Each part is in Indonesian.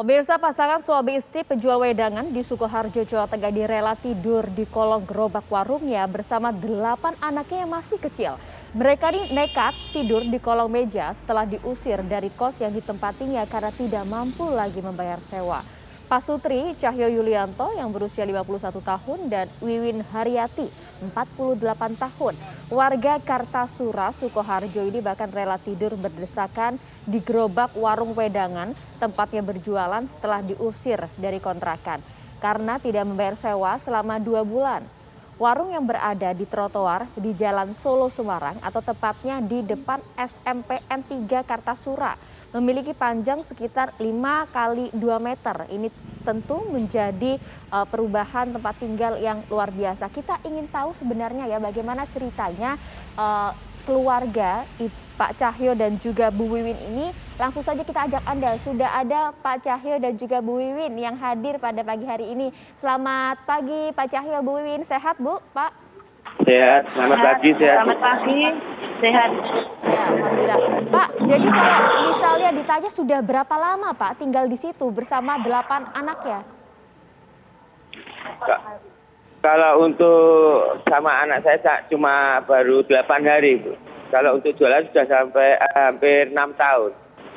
Pemirsa, pasangan suami istri penjual wedangan di Sukoharjo, Jawa Tengah direla tidur di kolong gerobak warungnya bersama 8 anaknya yang masih kecil. Mereka ini nekat tidur di kolong meja setelah diusir dari kos yang ditempatinya karena tidak mampu lagi membayar sewa. Pak Sutri Cahyo Yulianto yang berusia 51 tahun dan Wiwin Haryati 48 tahun. Warga Kartasura, Sukoharjo ini bahkan rela tidur berdesakan di gerobak warung wedangan tempatnya berjualan setelah diusir dari kontrakan karena tidak membayar sewa selama 2 bulan. Warung yang berada di trotoar di Jalan Solo Semarang atau tepatnya di depan SMPN 3 Kartasura memiliki panjang sekitar 5 kali 2 meter. Ini tentu menjadi perubahan tempat tinggal yang luar biasa. Kita ingin tahu sebenarnya ya bagaimana ceritanya keluarga Pak Cahyo dan juga Bu Wiwin ini. Langsung saja kita ajak Anda. Sudah ada Pak Cahyo dan juga Bu Wiwin yang hadir pada pagi hari ini. Selamat pagi Pak Cahyo, Bu Wiwin. Sehat Bu, Pak? Sehat, selamat pagi, sehat. Selamat pagi, sehat. Ya, alhamdulillah. Pak, jadi kalau misalnya ditanya sudah berapa lama Pak tinggal di situ bersama 8 anaknya? Kalau untuk sama anak saya cuma baru 8 hari, Bu. Kalau untuk jualan sudah sampai hampir 6 tahun.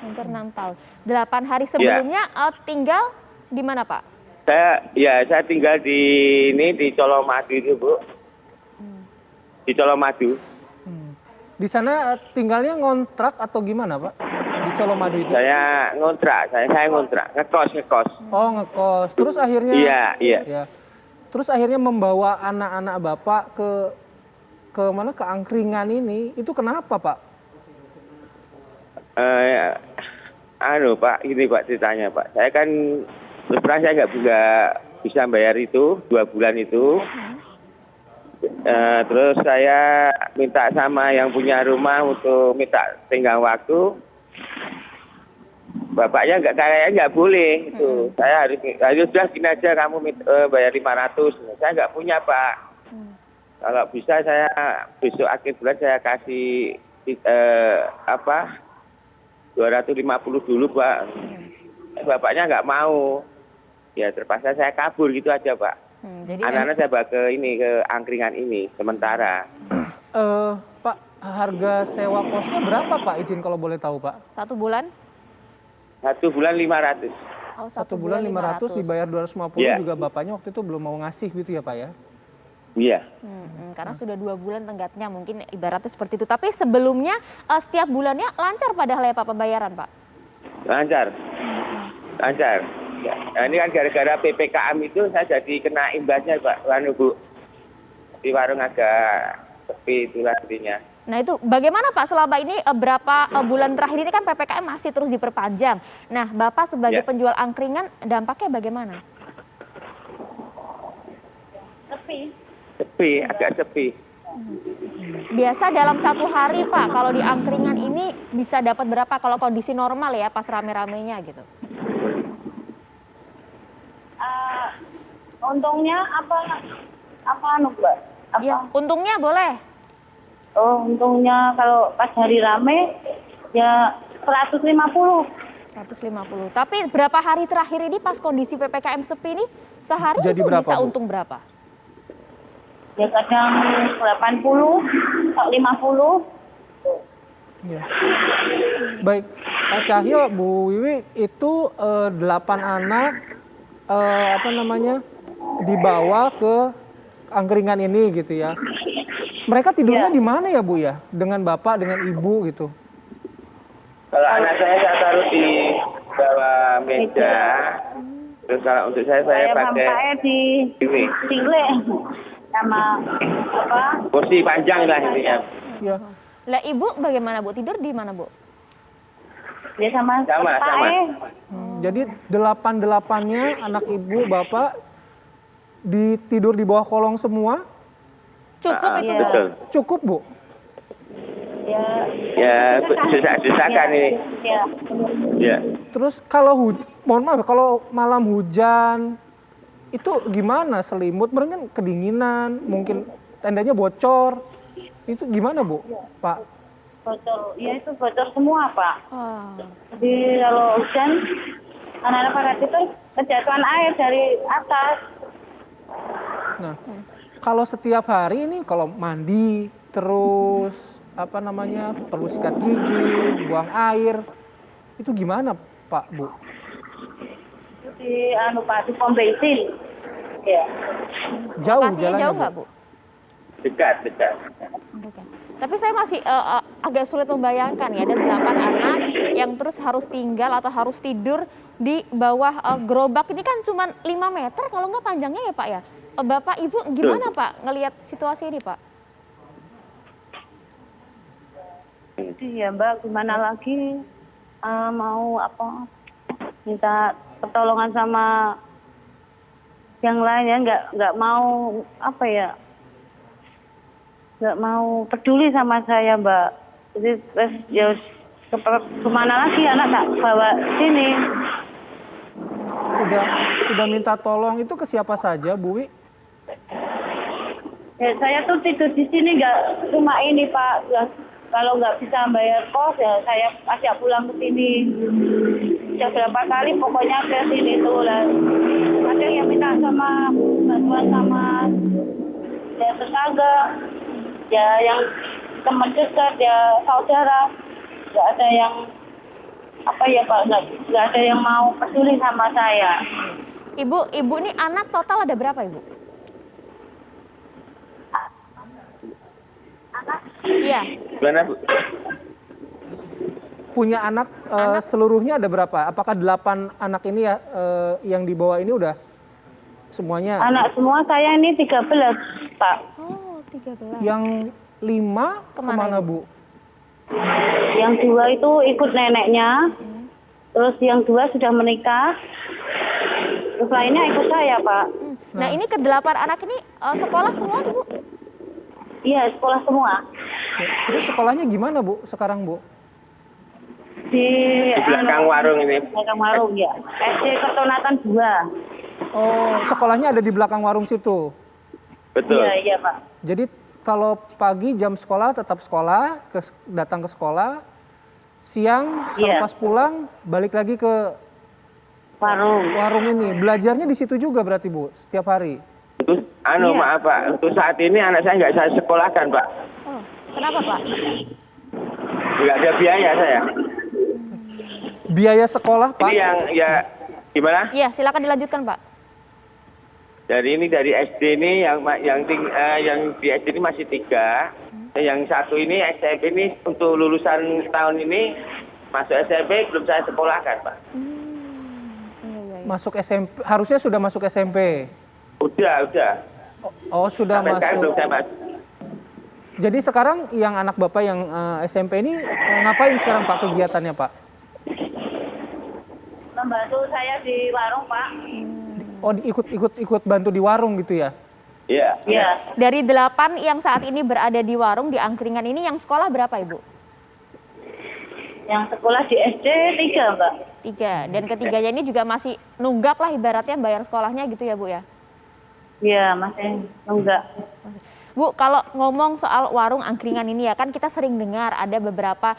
Hampir 6 tahun. 8 hari sebelumnya tinggal di mana Pak? Saya tinggal di Colomadu itu, Bu. Di Colomadu. Di sana tinggalnya ngontrak atau gimana Pak? Di Colomadu itu? Saya ngontrak, ngekos. Oh ngekos. Terus akhirnya? Iya. Ya. Terus akhirnya membawa anak-anak Bapak ke mana? Ke angkringan ini. Itu kenapa Pak? Pak, ini Pak ceritanya Pak. Saya kan terus saya nggak bisa bayar itu 2 bulan itu. Terus saya minta sama yang punya rumah untuk minta tenggang waktu. Bapaknya nggak boleh itu. Saya harus sudah gini aja kamu bayar 500. Saya nggak punya Pak. Kalau bisa saya besok akhir bulan saya kasih 250 dulu Pak. Bapaknya nggak mau. Ya terpaksa saya kabur gitu aja Pak. Jadi anak-anak saya bawa ke angkringan ini sementara. Pak, harga sewa kosnya berapa Pak? Izin kalau boleh tahu Pak. 1 bulan? 1 bulan 500. Oh, 1 bulan 500 dibayar 250 Yeah. juga bapaknya waktu itu belum mau ngasih gitu ya Pak ya? Iya. Karena sudah 2 bulan tenggatnya mungkin ibaratnya seperti itu. Tapi sebelumnya setiap bulannya lancar padahal ya Pak pembayaran Pak? Lancar. Ya. Nah, ini kan gara-gara PPKM itu saya jadi kena imbasnya Pak. Bu. Di warung agak sepi itulah intinya. Nah itu bagaimana Pak selama ini berapa bulan terakhir ini kan PPKM masih terus diperpanjang. Nah Bapak sebagai penjual angkringan dampaknya bagaimana? Sepi, agak sepi. Biasa dalam 1 hari Pak kalau di angkringan ini bisa dapat berapa kalau kondisi normal ya pas rame-ramenya gitu? Untungnya apa Mbak? Ya, untungnya boleh. Oh, untungnya kalau pas hari rame ya 150. 150. Tapi berapa hari terakhir ini pas kondisi PPKM sepi ini sehari Jadi itu berapa, bisa Bu? untung berapa? Ya kadang 80, 50. Ya. Baik, Pak Cahyo, Bu Wiwi itu 8 anak dibawa ke angkringan ini gitu ya. Mereka tidurnya di mana ya Bu ya? Dengan Bapak, dengan Ibu gitu? Kalau anak saya taruh di bawah meja. Terus kalau untuk saya pakai bapaknya di ini. single sama Kursi panjang lah intinya. Ya. Lah Ibu bagaimana Bu? Tidur di mana Bu? dia sama. Jadi 8-8-nya anak Ibu, Bapak tidur di bawah kolong semua? Cukup itu Bu? Betul. Cukup Bu? Ya, desakan ini. Ya. Terus kalau mohon maaf, kalau malam hujan itu gimana? Selimut mungkin kedinginan, mungkin tendanya bocor. Itu gimana Bu, Pak? Bocor, ya itu bocor semua Pak. Oh. Jadi kalau hujan anak-anak padat itu kejatuhan air dari atas. Nah, kalau setiap hari ini kalau mandi terus apa namanya perlu sikat gigi, buang air, itu gimana Pak, Bu? Itu di Pak di pom bensin. Ya. Jauh Lokasinya jalannya, jauh Bu? nggak, Bu? Dekat. Oke. Tapi saya masih agak sulit membayangkan ya, ada 8 anak yang terus harus tinggal atau harus tidur di bawah gerobak. Ini kan cuma 5 meter kalau nggak panjangnya ya Pak ya. Bapak Ibu gimana Pak ngelihat situasi ini Pak? Iya Mbak, gimana lagi mau minta pertolongan sama yang lain ya, nggak mau nggak mau peduli sama saya Mbak. Jadi ya kemana lagi anak tak bawa sini. Sudah minta tolong itu ke siapa saja, Bu Wi? Ya, saya tuh tidur di sini nggak cuma ini Pak. Ya, kalau nggak bisa bayar kos ya saya ajak pulang ke sini. Sudah berapa kali pokoknya ke sini tuh lah. Ada yang minta sama bantuan sama ya tetangga, ya yang teman dekat, ya saudara. Nggak ada yang Pak, nggak ada yang mau peduli sama saya. Ibu ini anak total ada berapa Ibu? Iya. Gimana, Bu? Punya anak, seluruhnya ada berapa? Apakah 8 anak ini ya yang dibawa ini udah semuanya? Anak semua saya ini 13 Pak. Oh, 13. Yang 5 kemana Bu? Yang 2 itu ikut neneknya, terus yang 2 sudah menikah, terus lainnya ikut saya Pak. Nah ini ke-8 anak ini sekolah semua Bu? Iya sekolah semua. Ya, terus sekolahnya gimana Bu sekarang Bu? Di belakang warung ini. Belakang warung ya. SD Kertonatan 2. Oh, sekolahnya ada di belakang warung situ. Betul. Iya Pak. Jadi kalau pagi jam sekolah tetap sekolah, datang ke sekolah, siang selepas pulang balik lagi ke warung ini. Belajarnya di situ juga berarti Bu, setiap hari. Terus, maaf Pak, untuk saat ini anak saya nggak saya sekolahkan Pak. Oh, kenapa Pak? Nggak ada biaya saya. Biaya sekolah Pak? Ini yang gimana? Iya, silakan dilanjutkan Pak. Dari SD ini yang di SD ini masih 3. Yang satu ini SMP ini untuk lulusan tahun ini masuk SMP belum saya sekolahkan Pak. Iya. Masuk SMP, harusnya sudah masuk SMP. Udah. Oh, sudah Sampai sekarang belum masuk. saya masuk. Jadi sekarang yang anak Bapak yang SMP ini ngapain sekarang Pak kegiatannya Pak? Membantu saya di warung Pak. Oh, ikut bantu di warung gitu ya? Iya. Iya. Dari 8 yang saat ini berada di warung di angkringan ini yang sekolah berapa Ibu? Yang sekolah di SD 3 Mbak. 3. Dan ketiganya ini juga masih nunggak lah ibaratnya bayar sekolahnya gitu ya Bu ya? Iya masih enggak. Bu, kalau ngomong soal warung angkringan ini ya kan kita sering dengar ada beberapa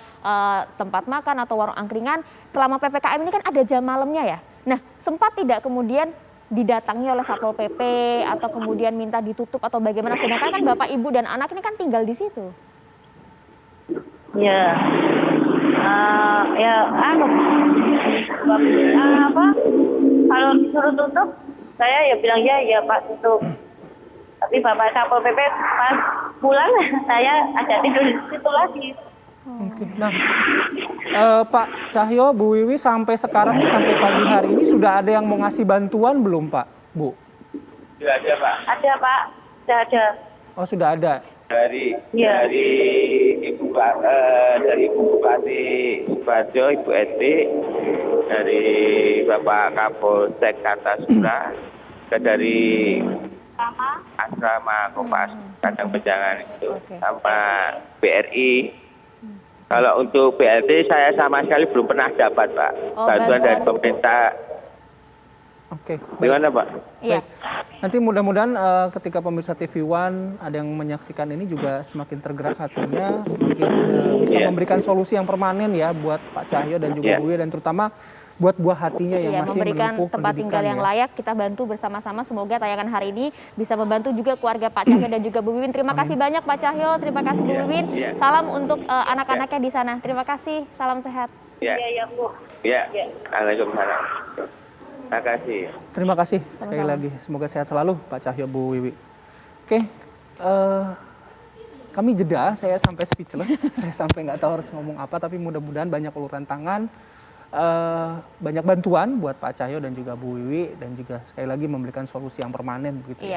tempat makan atau warung angkringan selama PPKM ini kan ada jam malamnya ya. Nah, sempat tidak kemudian didatangi oleh Satpol PP atau kemudian minta ditutup atau bagaimana? Sedangkan kan Bapak, Ibu, dan anak ini kan tinggal di situ. Iya. Kalau disuruh tutup, saya ya bilang ya Pak tutup. Tapi Bapak Satpol PP pas pulang saya ajak tidur di situ lagi. Oke. Nah, Pak Cahyo, Bu Wiwi sampai sekarang nih sampai pagi hari ini sudah ada yang mau ngasih bantuan belum Pak, Bu? Sudah ada Pak. Ada Pak, sudah ada. Oh, sudah ada. Dari Ibu Bupati Subarjo, Ibu Eti, dari Bapak Kapolsek Kartasura, dari asrama Kopas Kadang Pejangan itu, sama BRI. Kalau untuk BLT saya sama sekali belum pernah dapat Pak, bantuan dari pemerintah. Oke, baik. Gimana Pak? Iya. Baik. Nanti mudah-mudahan ketika pemirsa TV One ada yang menyaksikan ini juga semakin tergerak hatinya, mungkin bisa memberikan solusi yang permanen ya buat Pak Cahyo dan juga Bu Wiwi, dan terutama buat buah hatinya yang Iya, masih memberikan menempuh tempat tinggal pendidikan yang ya. layak. Kita bantu bersama-sama. Semoga tayangan hari ini bisa membantu juga keluarga Pak Cahyo dan juga Bu Wiwin. Terima kasih banyak Pak Cahyo, terima kasih Bu Wiwin. Iya. Salam untuk anak-anaknya di sana. Terima kasih, salam sehat. Ya, Iya, ya, Bu. ya. Ya. Waalaikumsalam. Terima kasih. Terima kasih sekali lagi. Semoga sehat selalu Pak Cahyo, Bu Wiwi. Oke, kami jeda. Saya sampai speechless. Saya sampai nggak tahu harus ngomong apa. Tapi mudah-mudahan banyak uluran tangan, banyak bantuan buat Pak Cahyo dan juga Bu Wiwi, dan juga sekali lagi memberikan solusi yang permanen begitu. Iya,